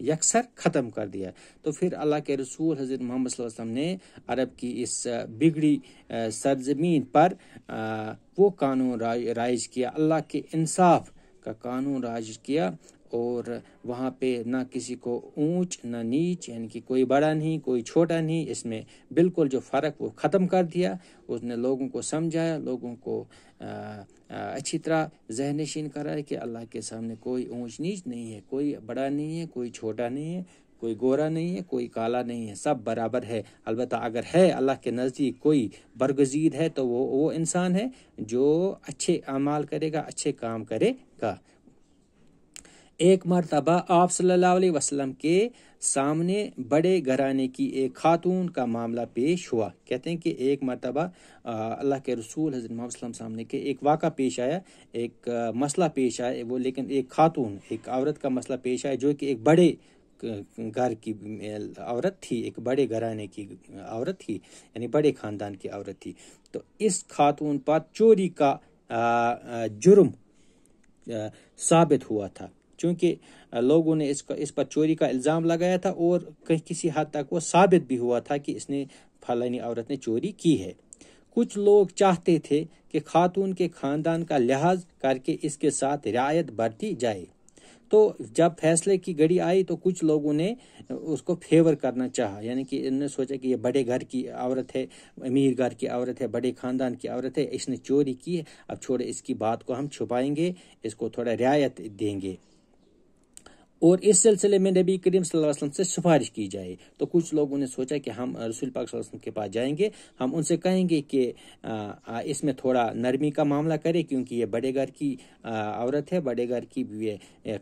یکسر ختم کر دیا۔ تو پھر اللہ کے رسول حضرت محمد صلی اللہ علیہ وسلم نے عرب کی اس بگڑی سرزمین پر وہ قانون رائج کیا، اللہ کے انصاف کا قانون رائج کیا، اور وہاں پہ نہ کسی کو اونچ نہ نیچ، یعنی کہ کوئی بڑا نہیں کوئی چھوٹا نہیں، اس میں بالکل جو فرق وہ ختم کر دیا۔ اس نے لوگوں کو سمجھایا، لوگوں کو اچھی طرح ذہن نشین کرایا کہ اللہ کے سامنے کوئی اونچ نیچ نہیں ہے، کوئی بڑا نہیں ہے کوئی چھوٹا نہیں ہے، کوئی گورا نہیں ہے کوئی کالا نہیں ہے، سب برابر ہے۔ البتہ اگر ہے اللہ کے نزدیک کوئی برگزید ہے تو وہ انسان ہے جو اچھے اعمال کرے گا، اچھے کام کرے گا۔ ایک مرتبہ آپ صلی اللہ علیہ وسلم کے سامنے بڑے گھرانے کی ایک خاتون کا معاملہ پیش ہوا۔ کہتے ہیں کہ ایک مرتبہ اللہ کے رسول حضرت محمد صلی اللہ علیہ وسلم سامنے کے ایک واقعہ پیش آیا، ایک مسئلہ پیش آیا، وہ لیکن ایک خاتون ایک عورت کا مسئلہ پیش آیا جو کہ ایک بڑے گھر کی عورت تھی، ایک بڑے گھرانے کی عورت تھی، یعنی بڑے خاندان کی عورت تھی۔ تو اس خاتون پر چوری کا جرم ثابت ہوا تھا، چونکہ لوگوں نے اس پر چوری کا الزام لگایا تھا، اور کسی حد تک وہ ثابت بھی ہوا تھا کہ اس نے فلانی عورت نے چوری کی ہے۔ کچھ لوگ چاہتے تھے کہ خاتون کے خاندان کا لحاظ کر کے اس کے ساتھ رعایت برتی جائے، تو جب فیصلے کی گھڑی آئی تو کچھ لوگوں نے اس کو فیور کرنا چاہا، یعنی کہ انہوں نے سوچا کہ یہ بڑے گھر کی عورت ہے، امیر گھر کی عورت ہے، بڑے خاندان کی عورت ہے، اس نے چوری کی ہے، اب چھوڑے اس کی بات کو ہم چھپائیں گے، اس کو تھوڑا رعایت دیں گے، اور اس سلسلے میں نبی کریم صلی اللہ علیہ وسلم سے سفارش کی جائے۔ تو کچھ لوگوں نے سوچا کہ ہم رسول پاک صلی اللہ علیہ وسلم کے پاس جائیں گے، ہم ان سے کہیں گے کہ اس میں تھوڑا نرمی کا معاملہ کرے، کیونکہ یہ بڑے گھر کی عورت ہے، بڑے گھر کی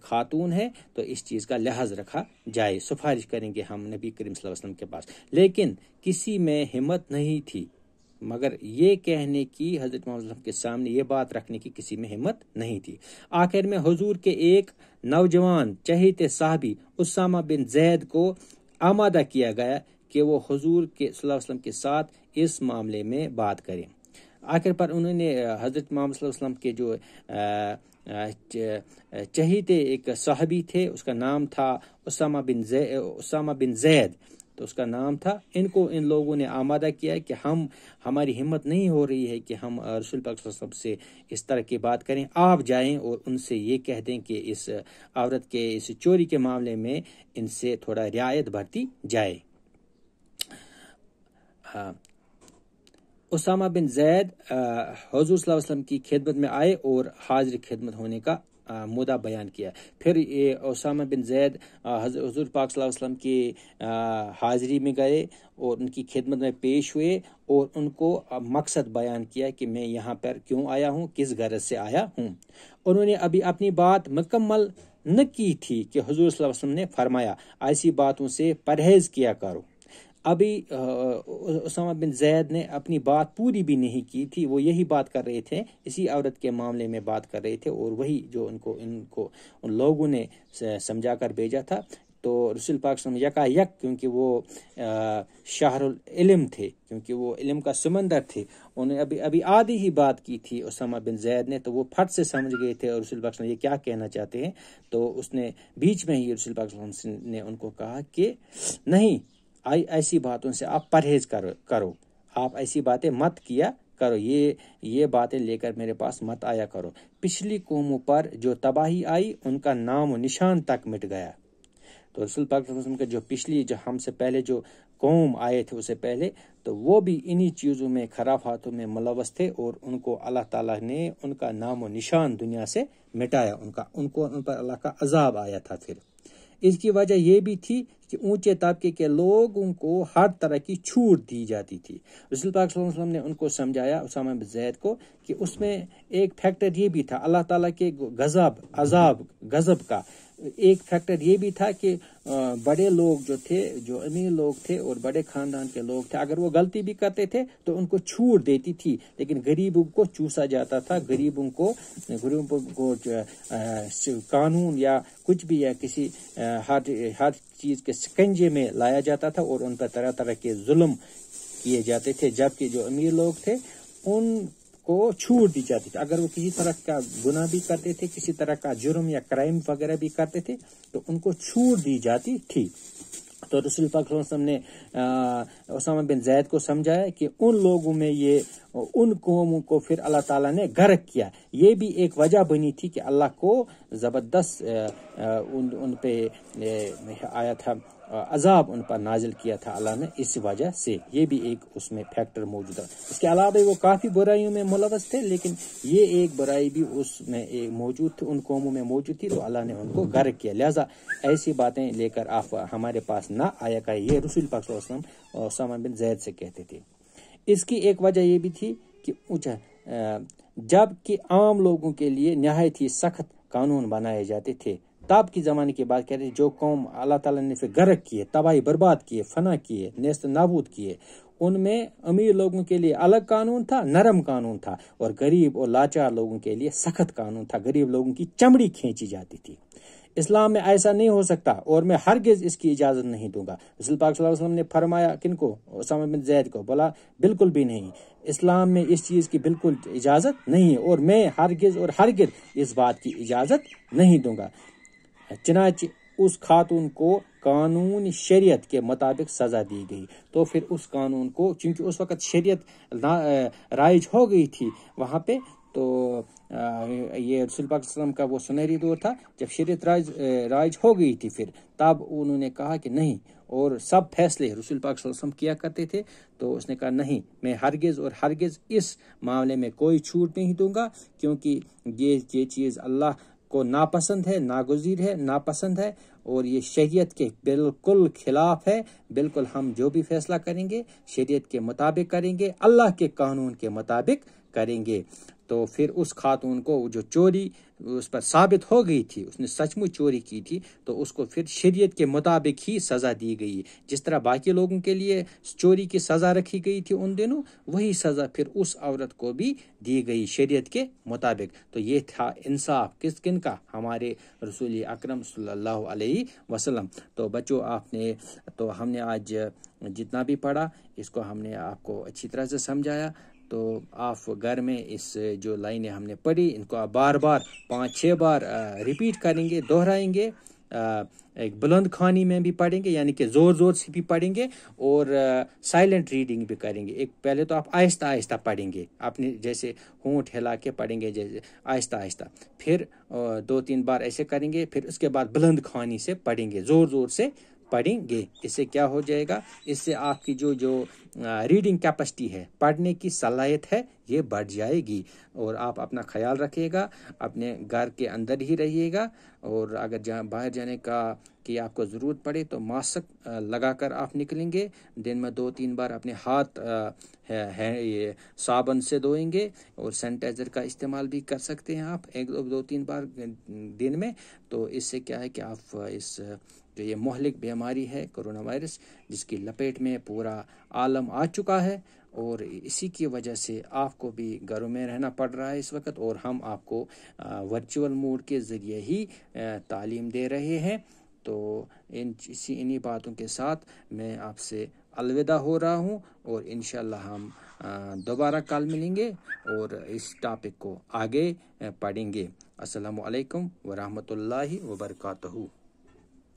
خاتون ہے، تو اس چیز کا لحاظ رکھا جائے، سفارش کریں گے ہم نبی کریم صلی اللہ علیہ وسلم کے پاس۔ لیکن کسی میں ہمت نہیں تھی، مگر یہ کہنے کی حضرت محمد صلی اللہ علیہ وسلم کے سامنے یہ بات رکھنے کی کسی میں ہمت نہیں تھی۔ آخر میں حضور کے ایک نوجوان چہیتے صحابی اسامہ بن زید کو آمادہ کیا گیا کہ وہ حضور کے صلی اللہ علیہ وسلم کے ساتھ اس معاملے میں بات کریں۔ آخر پر انہوں نے حضرت محمد صلی اللہ علیہ وسلم کے جو چہیتے ایک صحابی تھے، اس کا نام تھا اسامہ بن زید، تو اس کا نام تھا، ان لوگوں نے آمادہ کیا کہ ہماری ہمت نہیں ہو رہی ہے کہ ہم رسول پاک صلی اللہ علیہ وسلم سے اس طرح کی بات کریں، آپ جائیں اور ان سے یہ کہہ دیں کہ اس عورت کے اس چوری کے معاملے میں ان سے تھوڑا رعایت برتی جائے۔ اسامہ بن زید حضور صلی اللہ علیہ وسلم کی خدمت میں آئے اور حاضر خدمت ہونے کا مدعا بیان کیا۔ پھر اسامہ بن زید حضور پاک صلی اللہ علیہ وسلم کی حاضری میں گئے اور ان کی خدمت میں پیش ہوئے، اور ان کو مقصد بیان کیا کہ میں یہاں پر کیوں آیا ہوں، کس غرض سے آیا ہوں۔ انہوں نے ابھی اپنی بات مکمل نہ کی تھی کہ حضور صلی اللہ علیہ وسلم نے فرمایا، ایسی باتوں سے پرہیز کیا کرو۔ ابھی اسامہ بن زید نے اپنی بات پوری بھی نہیں کی تھی، وہ یہی بات کر رہے تھے، اسی عورت کے معاملے میں بات کر رہے تھے، اور وہی جو ان لوگوں نے سمجھا کر بھیجا تھا۔ تو رسول پاک صلی اللہ علیہ وسلم یکا یک، کیونکہ وہ شہر العلم تھے، کیونکہ وہ علم کا سمندر تھے، انہیں ابھی آدھی ہی بات کی تھی اسامہ بن زید نے، تو وہ پھٹ سے سمجھ گئے تھے اور رسول پاک صلی اللہ علیہ وسلم یہ کیا کہنا چاہتے ہیں۔ تو اس نے بیچ میں ہی رسول پاک صلی اللہ علیہ وسلم نے ان کو کہا کہ نہیں، ایسی باتوں سے آپ پرہیز کرو، آپ ایسی باتیں مت کیا کرو، یہ باتیں لے کر میرے پاس مت آیا کرو۔ پچھلی قوموں پر جو تباہی آئی ان کا نام و نشان تک مٹ گیا۔ تو رسول پاک صلی اللہ علیہ وسلم کے جو پچھلی ہم سے پہلے جو قوم آئے تھے اسے پہلے، تو وہ بھی انہی چیزوں میں خرافاتوں میں ملوث تھے، اور ان کو اللہ تعالیٰ نے ان کا نام و نشان دنیا سے مٹایا، ان پر اللہ کا عذاب آیا تھا۔ پھر اس کی وجہ یہ بھی تھی کہ اونچے طبقے کے لوگوں کو ہر طرح کی چھوٹ دی جاتی تھی۔ رسول پاک صلی اللہ علیہ وسلم نے ان کو سمجھایا، اسامہ بن زید کو، کہ اس میں ایک فیکٹر یہ بھی تھا اللہ تعالیٰ کے غضب کا ایک فیکٹر یہ بھی تھا کہ بڑے لوگ جو تھے، جو امیر لوگ تھے اور بڑے خاندان کے لوگ تھے، اگر وہ غلطی بھی کرتے تھے تو ان کو چھوٹ دیتی تھی، لیکن غریبوں کو چوسا جاتا تھا، غریبوں کو قانون یا کچھ بھی یا کسی ہر چیز کے سکنجے میں لایا جاتا تھا، اور ان پر طرح طرح کے ظلم کیے جاتے تھے، جبکہ جو امیر لوگ تھے ان کو چھوٹ دی جاتی تھی. اگر وہ کسی طرح کا گناہ بھی کرتے تھے, کسی طرح کا جرم یا کرائم وغیرہ بھی کرتے تھے, تو ان کو چھوٹ دی جاتی تھی. تو رسول پاک صلی اللہ علیہ وسلم نے اسامہ بن زید کو سمجھایا کہ ان لوگوں میں ان قوموں کو پھر اللہ تعالیٰ نے غرق کیا. یہ بھی ایک وجہ بنی تھی کہ اللہ کو زبردست ان پہ آیا تھا عذاب, ان پر نازل کیا تھا اللہ نے اس وجہ سے. یہ بھی ایک اس میں فیکٹر موجود ہے. اس کے علاوہ وہ کافی برائیوں میں ملوث تھے, لیکن یہ ایک برائی بھی اس میں موجود تھی, ان قوموں میں موجود تھی, تو اللہ نے ان کو غرق کیا. لہذا ایسی باتیں لے کر آپ ہمارے پاس نہ آیا کریں, یہ رسول پاک صلی اللہ علیہ وسلم اسامہ بن زید سے کہتے تھے. اس کی ایک وجہ یہ بھی تھی کہ جب کہ عام لوگوں کے لیے نہایت ہی سخت قانون بنائے جاتے تھے, تب کی زمانے کی بات کہتے ہیں, جو قوم اللہ تعالیٰ نے پھر غرق کیے, تباہی برباد کیے, فنا کیے, نیست نابود کیے, ان میں امیر لوگوں کے لیے الگ قانون تھا, نرم قانون تھا, اور غریب اور لاچار لوگوں کے لیے سخت قانون تھا. غریب لوگوں کی چمڑی کھینچی جاتی تھی. اسلام میں ایسا نہیں ہو سکتا, اور میں ہرگز اس کی اجازت نہیں دوں گا. رسول پاک صلی اللہ علیہ وسلم نے فرمایا کن کو؟ اسامہ بن زید کو. بولا بالکل بھی نہیں, اسلام میں اس چیز کی بالکل اجازت نہیں ہے, اور میں ہرگز اور ہرگز اس بات کی اجازت نہیں دوں گا. چنانچہ اس خاتون کو قانون شریعت کے مطابق سزا دی گئی. تو پھر اس قانون کو, چونکہ اس وقت شریعت رائج ہو گئی تھی وہاں پہ, تو یہ رسول پاک صلی اللہ علیہ وسلم کا وہ سنہری دور تھا جب شریعت رائج ہو گئی تھی. پھر تب انہوں نے کہا کہ نہیں, اور سب فیصلے رسول پاک صلی اللہ علیہ وسلم کیا کرتے تھے. تو اس نے کہا نہیں, میں ہرگز اور ہرگز اس معاملے میں کوئی چھوٹ نہیں دوں گا, کیونکہ یہ چیز اللہ کو ناپسند ہے, ناگزیر ہے, ناپسند ہے, اور یہ شریعت کے بالکل خلاف ہے. بالکل ہم جو بھی فیصلہ کریں گے شریعت کے مطابق کریں گے, اللہ کے قانون کے مطابق کریں گے. تو پھر اس خاتون کو جو چوری اس پر ثابت ہو گئی تھی, اس نے سچ مچ چوری کی تھی, تو اس کو پھر شریعت کے مطابق ہی سزا دی گئی. جس طرح باقی لوگوں کے لیے چوری کی سزا رکھی گئی تھی ان دنوں, وہی سزا پھر اس عورت کو بھی دی گئی شریعت کے مطابق. تو یہ تھا انصاف کن کا؟ ہمارے رسول اکرم صلی اللہ علیہ وسلم. تو بچوں, ہم نے آج جتنا بھی پڑھا اس کو ہم نے آپ کو اچھی طرح سے سمجھایا. تو آپ گھر میں اس جو لائنیں ہم نے پڑھی ان کو آپ بار بار 5-6 بار ریپیٹ کریں گے, دہرائیں گے. ایک بلند خوانی میں بھی پڑھیں گے, یعنی کہ زور سے بھی پڑھیں گے, اور سائلنٹ ریڈنگ بھی کریں گے. ایک پہلے تو آپ آہستہ آہستہ پڑھیں گے, اپنے جیسے ہونٹ ہلا کے پڑھیں گے, جیسے آہستہ آہستہ. پھر 2-3 بار ایسے کریں گے, پھر اس کے بعد بلند خوانی سے پڑھیں گے, زور سے پڑھیں گے. اس سے کیا ہو جائے گا؟ اس سے آپ کی جو ریڈنگ کیپیسٹی ہے, پڑھنے کی صلاحیت ہے, یہ بڑھ جائے گی. اور آپ اپنا خیال رکھیے گا, اپنے گھر کے اندر ہی رہیے گا, اور اگر باہر جانے کی آپ کو ضرورت پڑے تو ماسک لگا کر آپ نکلیں گے. دن میں 2-3 بار اپنے ہاتھ یہ صابن سے دھوئیں گے, اور سینیٹائزر کا استعمال بھی کر سکتے ہیں آپ 1-2-3 بار دن میں. تو اس سے کیا ہے کہ آپ اس جو یہ مہلک بیماری ہے کرونا وائرس, جس کی لپیٹ میں پورا عالم آ چکا ہے, اور اسی کی وجہ سے آپ کو بھی گھروں میں رہنا پڑ رہا ہے اس وقت, اور ہم آپ کو ورچوئل موڈ کے ذریعے ہی تعلیم دے رہے ہیں. تو انہی باتوں کے ساتھ میں آپ سے الوداع ہو رہا ہوں, اور انشاءاللہ ہم دوبارہ کل ملیں گے اور اس ٹاپک کو آگے پڑھیں گے. السلام علیکم ورحمۃ اللہ وبرکاتہ.